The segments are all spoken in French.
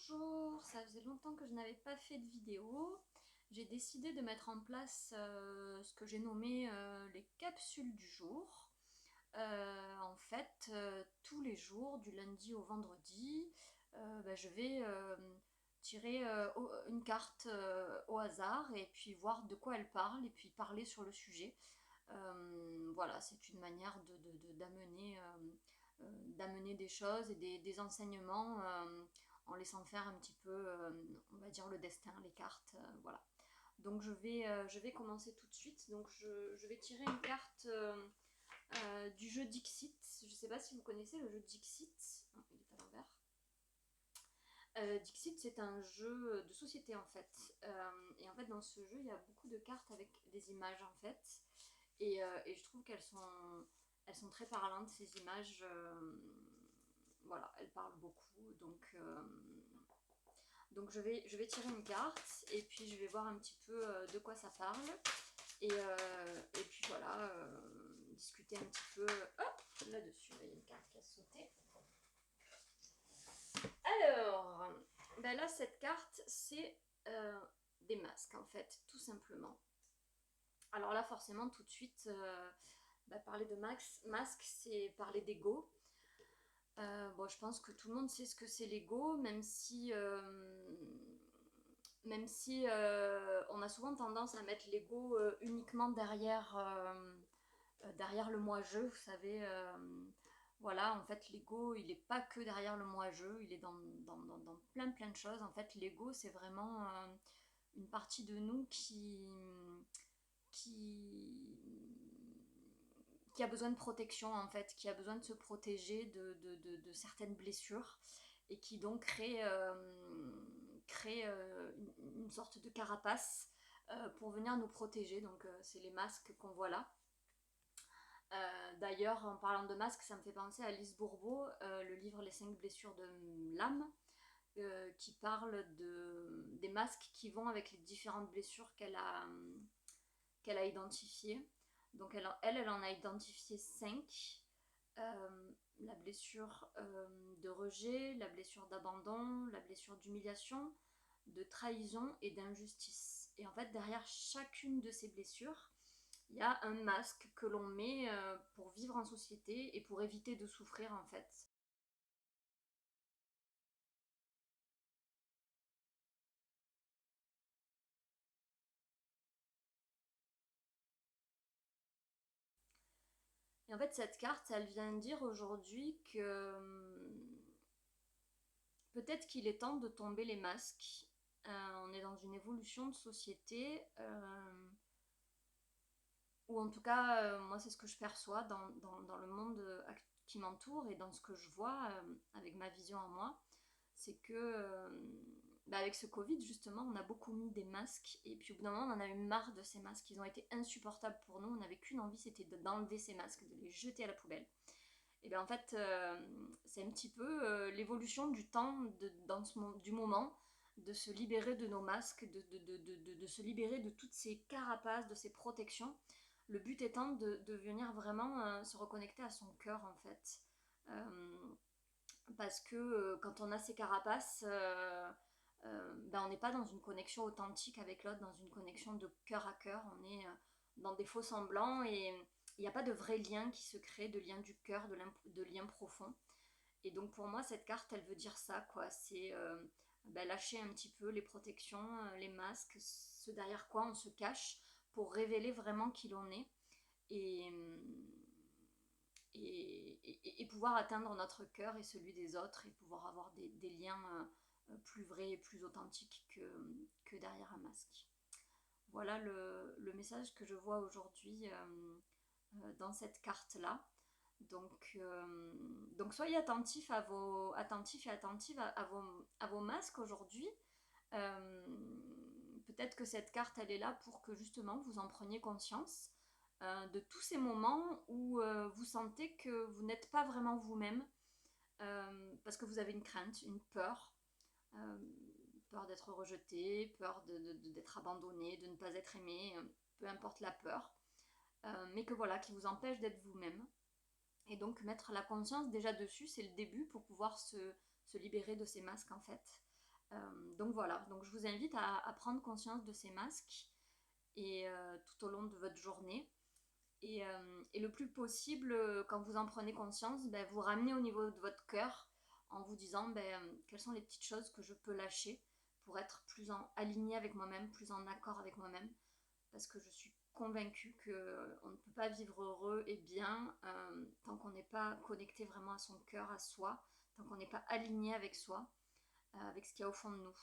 Bonjour, ça faisait longtemps que je n'avais pas fait de vidéo. J'ai décidé de mettre en place ce que j'ai nommé les capsules du jour. Tous les jours, du lundi au vendredi, je vais tirer une carte au hasard et puis voir de quoi elle parle et puis parler sur le sujet. Voilà, c'est une manière d'amener des choses et des enseignements en laissant faire un petit peu, on va dire, le destin, les cartes. Voilà. Donc je vais commencer tout de suite. Donc je vais tirer une carte du jeu Dixit. Je ne sais pas si vous connaissez le jeu Dixit. Non, il est à l'envers. Dixit, c'est un jeu de société en fait. Et en fait, dans ce jeu, il y a beaucoup de cartes avec des images en fait. Et je trouve elles sont très parlantes, ces images. Voilà, elles parlent beaucoup. Donc je vais tirer une carte et puis je vais voir un petit peu de quoi ça parle. Et puis voilà, discuter un petit peu. Hop, là-dessus, il y a une carte qui a sauté. Alors, ben là, cette carte, c'est des masques en fait, tout simplement. Alors là, forcément, tout de suite, parler de masque, c'est parler d'ego. Bon, je pense que tout le monde sait ce que c'est l'ego, même si on a souvent tendance à mettre l'ego uniquement derrière le moi-je, vous savez. Voilà, en fait, l'ego, il n'est pas que derrière le moi-je, il est dans plein de choses. En fait, l'ego, c'est vraiment une partie de nous qui, qui a besoin de protection en fait, qui a besoin de se protéger de certaines blessures et qui donc crée une sorte de carapace pour venir nous protéger. Donc c'est les masques qu'on voit là. D'ailleurs, en parlant de masques, ça me fait penser à Lise Bourbeau, le livre Les 5 blessures de l'âme, qui parle des masques qui vont avec les différentes blessures qu'elle a identifiées. Donc elle en a identifié 5. La blessure de rejet, la blessure d'abandon, la blessure d'humiliation, de trahison et d'injustice. Et en fait, derrière chacune de ces blessures, il y a un masque que l'on met pour vivre en société et pour éviter de souffrir en fait. Et en fait, cette carte, elle vient dire aujourd'hui que peut-être qu'il est temps de tomber les masques. On est dans une évolution de société, ou en tout cas, moi c'est ce que je perçois dans le monde qui m'entoure et dans ce que je vois avec ma vision à moi. C'est que avec ce Covid justement, on a beaucoup mis des masques et puis au bout d'un moment, on en a eu marre de ces masques. Ils ont été insupportables pour nous. On n'avait qu'une envie, c'était d'enlever ces masques, de les jeter à la poubelle. Et bien en fait, c'est un petit peu l'évolution du temps, du moment, de se libérer de nos masques, de se libérer de toutes ces carapaces, de ces protections. Le but étant de venir vraiment se reconnecter à son cœur en fait. Euh, Parce que quand on a ces carapaces, on n'est pas dans une connexion authentique avec l'autre, dans une connexion de cœur à cœur. On est dans des faux semblants et il n'y a pas de vrai lien qui se crée, de lien du cœur, de lien profond. Et donc pour moi, cette carte, elle veut dire ça, quoi. C'est lâcher un petit peu les protections, les masques, ce derrière quoi on se cache pour révéler vraiment qui l'on est et, et pouvoir atteindre notre cœur et celui des autres et pouvoir avoir des liens plus vrais et plus authentiques que derrière un masque. Voilà le message que je vois aujourd'hui dans cette carte-là. Donc soyez attentifs et attentives à vos masques aujourd'hui. Euh, Peut-être que cette carte, elle est là pour que justement vous en preniez conscience de tous ces moments où vous sentez que vous n'êtes pas vraiment vous-même parce que vous avez une crainte, une peur, euh, peur d'être rejeté, peur d'être abandonné, de ne pas être aimé, peu importe la peur, mais que voilà, qui vous empêche d'être vous-même. Et donc mettre la conscience déjà dessus, c'est le début pour pouvoir se libérer de ces masques en fait. Donc voilà, donc je vous invite à prendre conscience de ces masques et tout au long de votre journée. Et le plus possible, quand vous en prenez conscience, ben, vous ramenez au niveau de votre cœur en vous disant ben, quelles sont les petites choses que je peux lâcher pour être plus aligné avec moi-même, plus en accord avec moi-même. Parce que je suis convaincue qu'on ne peut pas vivre heureux et bien tant qu'on n'est pas connecté vraiment à son cœur, à soi, tant qu'on n'est pas aligné avec soi, avec ce qu'il y a au fond de nous.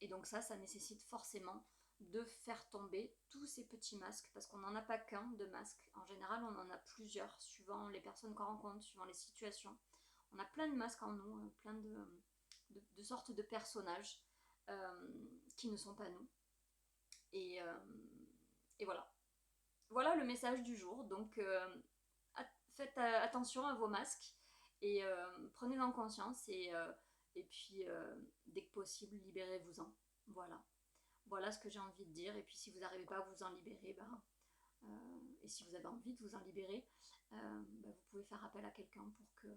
Et donc ça nécessite forcément de faire tomber tous ces petits masques, parce qu'on n'en a pas qu'un de masque. En général, on en a plusieurs, suivant les personnes qu'on rencontre, suivant les situations. On a plein de masques en nous, plein de sortes de personnages qui ne sont pas nous. Et, euh, et voilà. Voilà le message du jour. Donc, faites attention à vos masques et prenez-en conscience. Et puis, dès que possible, libérez-vous-en. Voilà. Voilà ce que j'ai envie de dire. Et puis, si vous n'arrivez pas à vous en libérer, et si vous avez envie de vous en libérer, vous pouvez faire appel à quelqu'un pour qu'il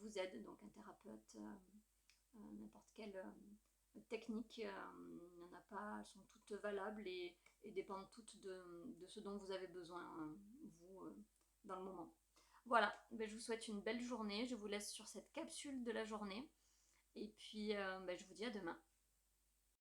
vous aide. Donc, un thérapeute, n'importe quelle technique. Il n'y en a pas, elles sont toutes valables et dépendent toutes de ce dont vous avez besoin, vous, dans le moment. Voilà, je vous souhaite une belle journée. Je vous laisse sur cette capsule de la journée. Et puis, je vous dis à demain.